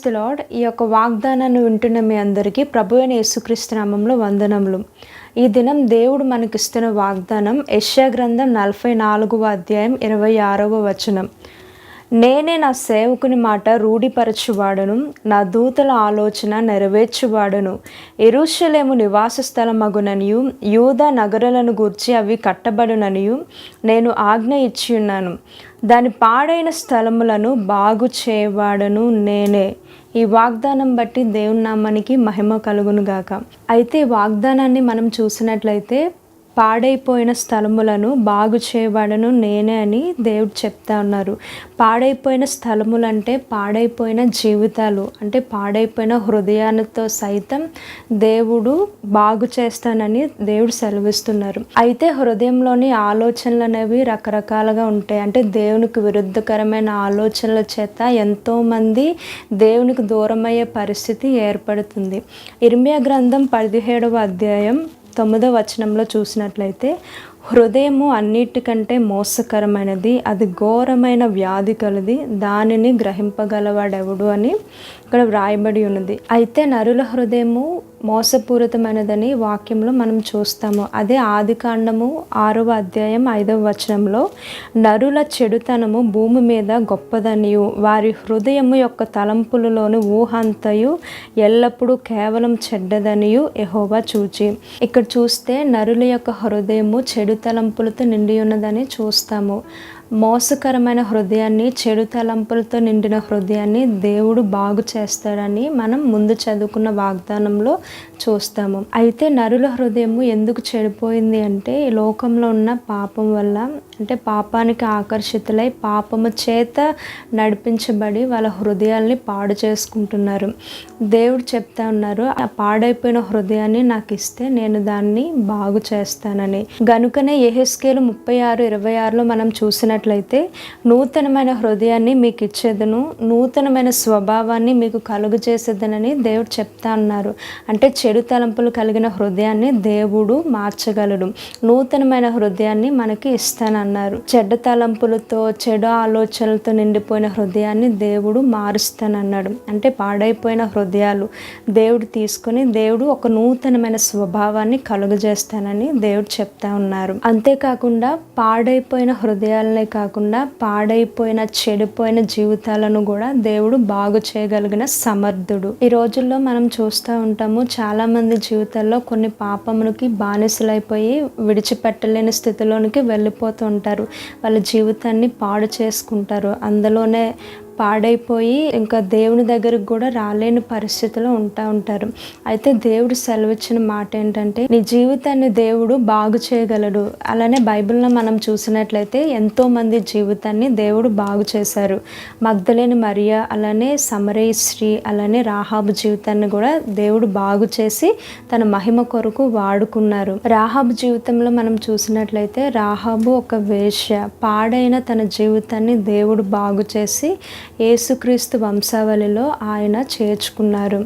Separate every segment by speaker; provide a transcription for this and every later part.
Speaker 1: The lord. ఈ యొక్క వాగ్దానాన్ని వింటున్న మీ అందరికీ ప్రభువైన యేసుక్రీస్తు నామంలో వందనములు. ఈ దినం దేవుడు మనకిస్తున్న వాగ్దానం యెషయా గ్రంథం 44వ అధ్యాయం 26వ వచనం. నేనే నా సేవకుని మాట రూఢిపరచువాడను, నా దూతల ఆలోచన నెరవేర్చువాడను. యెరూషలేము నివాస స్థలమగుననియు యూదా నగరులను గూర్చి అవి కట్టబడుననియు నేను ఆజ్ఞ ఇచ్చియున్నాను. దాని పాడైన స్థలములను బాగు చేయవాడను నేనే. ఈ వాగ్దానం బట్టి దేవుని నామానికి మహిమ కలుగును గాక. అయితే ఈ వాగ్దానాన్ని మనం చూసినట్లయితే పాడైపోయిన స్థలములను బాగు చేయబడను నేనే అని దేవుడు చెప్తా ఉన్నారు. పాడైపోయిన స్థలములు అంటే పాడైపోయిన జీవితాలు, అంటే పాడైపోయిన హృదయాలతో సైతం దేవుడు బాగు చేస్తానని దేవుడు సెలవిస్తున్నారు. అయితే హృదయంలోని ఆలోచనలు అనేవి రకరకాలుగా ఉంటాయి. అంటే దేవునికి విరుద్ధకరమైన ఆలోచనల చేత ఎంతోమంది దేవునికి దూరమయ్యే పరిస్థితి ఏర్పడుతుంది. ఇర్మియా గ్రంథం 17వ అధ్యాయం 9వ వచనంలో చూసినట్లయితే, హృదయము అన్నిటికంటే మోసకరమైనది, అది ఘోరమైన వ్యాధి కలది, దానిని గ్రహింపగలవాడెవడు అని ఇక్కడ వ్రాయబడి ఉన్నది. అయితే నరుల హృదయము మోసపూరితమైనదని వాక్యంలో మనం చూస్తాము. అదే ఆదికాండము 6వ అధ్యాయం 5వ వచనంలో, నరుల చెడుతనము భూమి మీద గొప్పదనియు వారి హృదయము యొక్క తలంపులలోని ఊహంతయు ఎల్లప్పుడూ కేవలం చెడ్డదనియు యెహోవా చూచి. ఇక్కడ చూస్తే నరుల యొక్క హృదయము చెడు తలంపులతో నిండి ఉన్నదని చూస్తాము. మోసకరమైన హృదయాన్ని, చెడు తలంపులతో నిండిన హృదయాన్ని దేవుడు బాగు చేస్తాడని మనం ముందు చదువుకున్న వాగ్దానంలో చూస్తాము. అయితే నరుల హృదయము ఎందుకు చెడిపోయింది అంటే ఈ లోకంలో ఉన్న పాపం వల్ల, అంటే పాపానికి ఆకర్షితులై పాపము చేత నడిపించబడి వాళ్ళ హృదయాల్ని పాడు చేసుకుంటున్నారు. దేవుడు చెప్తా ఉన్నారు, ఆ పాడైపోయిన హృదయాన్ని నాకు ఇస్తే నేను దాన్ని బాగు చేస్తానని. గనుకనే యెహెజ్కేలు 36:26లో మనం చూసినట్లయితే, నూతనమైన హృదయాన్ని మీకు ఇచ్చేదను, నూతనమైన స్వభావాన్ని మీకు కలుగు చేసేదనని దేవుడు చెప్తా ఉన్నారు. అంటే చెడు తలంపులు కలిగిన హృదయాన్ని దేవుడు మార్చగలడు, నూతనమైన హృదయాన్ని మనకి ఇస్తానన్నారు. చెడ్డ తలంపులతో, చెడు ఆలోచనలతో నిండిపోయిన హృదయాన్ని దేవుడు మారుస్తానన్నాడు. అంటే పాడైపోయిన హృదయాలు దేవుడు తీసుకొని దేవుడు ఒక నూతనమైన స్వభావాన్ని కలుగజేస్తానని దేవుడు చెప్తా ఉన్నారు. అంతేకాకుండా పాడైపోయిన హృదయాలనే కాకుండా పాడైపోయిన, చెడిపోయిన జీవితాలను కూడా దేవుడు బాగు చేయగలిగిన సమర్థుడు. ఈ రోజుల్లో మనం చూస్తూ ఉంటాము, చాలా మంది జీవితాల్లో కొన్ని పాపములకి బానిసలైపోయి విడిచిపెట్టలేని స్థితిలోనికి వెళ్ళిపోతూ ఉంటారు. వాళ్ళ జీవితాన్ని పాడు చేసుకుంటారు. అందులోనే పాడైపోయి ఇంకా దేవుని దగ్గరకు కూడా రాలేని పరిస్థితిలో ఉంటారు. అయితే దేవుడు సెలవిచ్చిన మాట ఏంటంటే, నీ జీవితాన్ని దేవుడు బాగు చేయగలడు. అలానే బైబిల్లో మనం చూసినట్లయితే ఎంతోమంది జీవితాన్ని దేవుడు బాగు చేశారు. మగ్దలేని మరియా, అలానే సమరయ స్త్రీ, అలానే రాహాబు జీవితాన్ని కూడా దేవుడు బాగు చేసి తన మహిమ కొరకు వాడుకున్నారు. రాహాబు జీవితంలో మనం చూసినట్లయితే, రాహాబు ఒక వేశ్య, పాడైన తన జీవితాన్ని దేవుడు బాగు చేసి యేసుక్రీస్తు వంశావళిలో ఆయన చేర్చుకున్నారు.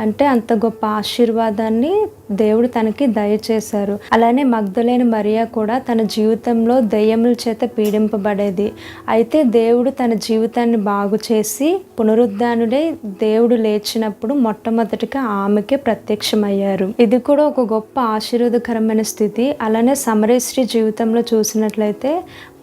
Speaker 1: అంటే అంత గొప్ప ఆశీర్వాదాన్ని దేవుడు తనకి దయచేశారు. అలానే మగ్దలేని మరియా కూడా తన జీవితంలో దెయ్యముల చేత పీడింపబడేది. అయితే దేవుడు తన జీవితాన్ని బాగు చేసి పునరుద్ధానుడై దేవుడు లేచినప్పుడు మొట్టమొదటిగా ఆమెకే ప్రత్యక్షమయ్యారు. ఇది కూడా ఒక గొప్ప ఆశీర్వాదకరమైన స్థితి. అలానే సమరయ స్త్రీ జీవితంలో చూసినట్లయితే,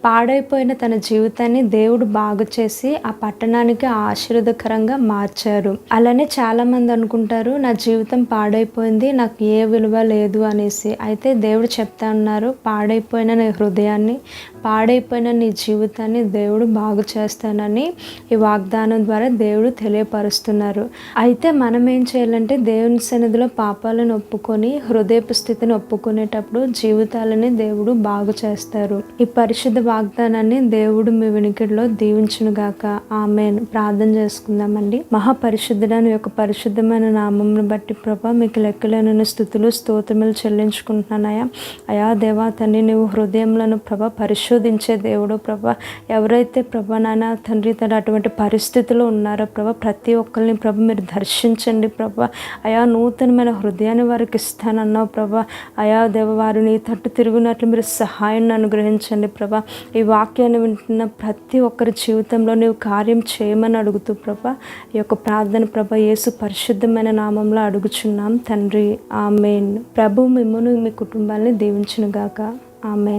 Speaker 1: పాడైపోయిన తన జీవితాన్ని దేవుడు బాగు చేసి ఆ పట్టణానికి ఆశీర్వాదకరంగా మార్చారు. అలానే చాలామంది అనుకుంటారు, నా జీవితం పాడైపోయింది, నాకు ఏ విలువ లేదు అనేసి. అయితే దేవుడు చెప్తా ఉన్నారు, పాడైపోయిన నీ హృదయాన్ని, పాడైపోయిన నీ జీవితాన్ని దేవుడు బాగు చేస్తానని ఈ వాగ్దానం ద్వారా దేవుడు తెలియపరుస్తున్నారు. అయితే మనం ఏం చేయాలంటే, దేవుని సన్నిధిలో పాపాలను ఒప్పుకొని హృదయపు స్థితిని ఒప్పుకునేటప్పుడు జీవితాలని దేవుడు బాగు చేస్తారు. ఈ పరిశుద్ధ వాగ్దానాన్ని దేవుడు మీ వినికిడిలో దీవించునుగాక. ఆమేన్. ప్రార్థన చేసుకుందామండి. మహాపరిశుద్ధుడైన యొక్క పరిశుద్ధమైన నామమును బట్టి ప్రభా మీకు లెక్కలేనన్ని స్తుతులు స్తుతులు స్తోత్రములు చెల్లించుకుంటున్నానయ్యా. అయా దేవా తండ్రి, నువ్వు హృదయంలో ప్రభ పరిశోధించే దేవుడు ప్రభ. ఎవరైతే ప్రభ నాయన తండ్రి తన అటువంటి పరిస్థితిలో ఉన్నారో ప్రభ, ప్రతి ఒక్కరిని ప్రభ మీరు దర్శించండి ప్రభ. అయా నూతనమైన హృదయాన్ని వారికి ఇస్తానన్నావు ప్రభ. అయా దేవ వారు నీ తట్టు తిరుగునట్లు మీరు సహాయాన్ని అనుగ్రహించండి ప్రభ. ఈ వాక్యాన్ని వింటున్న ప్రతి ఒక్కరి జీవితంలో నీవు కార్యం చేయమని అడుగుతూ ప్రభ, ఈ యొక్క ప్రార్థన ప్రభ యేసు పరిశుద్ధమైన నామంలో అడుగుచున్నాం తండ్రి. ఆమేన్. ప్రభు మిమ్మును మీ కుటుంబాన్ని దీవించునుగాక. ఆమేన్.